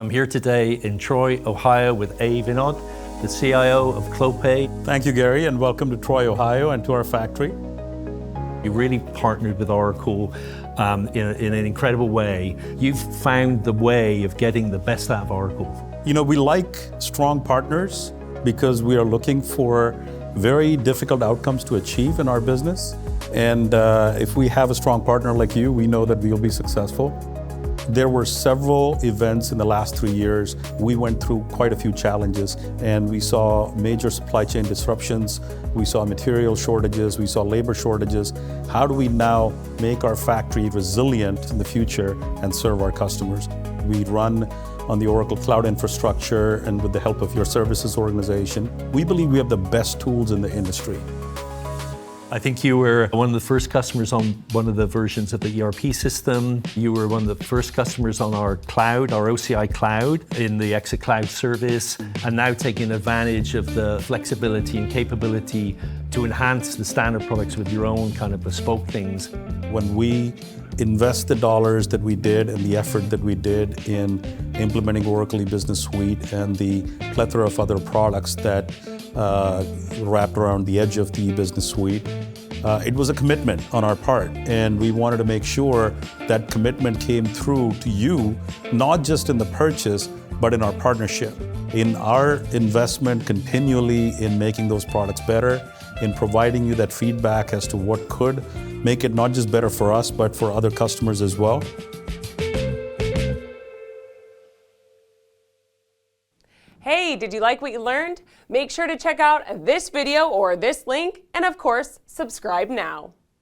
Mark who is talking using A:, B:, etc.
A: I'm here today in Troy, Ohio with Vinod, the CIO of Clopay.
B: Thank you, Gary, and welcome to Troy, Ohio, and to our factory.
A: You really partnered with Oracle in an incredible way. You've found the way of getting the best out of Oracle.
B: You know, we like strong partners because we are looking for very difficult outcomes to achieve in our business. And if we have a strong partner like you, we know that we'll be successful. There were several events in the last 3 years. We went through quite a few challenges, and we saw major supply chain disruptions. We saw material shortages. We saw labor shortages. How do we now make our factory resilient in the future and serve our customers? We run on the Oracle Cloud infrastructure, and with the help of your services organization, we believe we have the best tools in the industry.
A: I think you were one of the first customers on one of the versions of the ERP system. You were one of the first customers on our cloud, our OCI cloud, in the Exacloud service, and now taking advantage of the flexibility and capability to enhance the standard products with your own kind of bespoke things.
B: When we invest the dollars that we did and the effort that we did in implementing Oracle E-Business Suite and the plethora of other products that wrapped around the edge of the E-Business Suite, it was a commitment on our part, and we wanted to make sure that commitment came through to you, not just in the purchase, but in our partnership, in our investment continually in making those products better, in providing you that feedback as to what could make it not just better for us, but for other customers as well.
C: Hey, did you like what you learned? Make sure to check out this video or this link, and of course, subscribe now.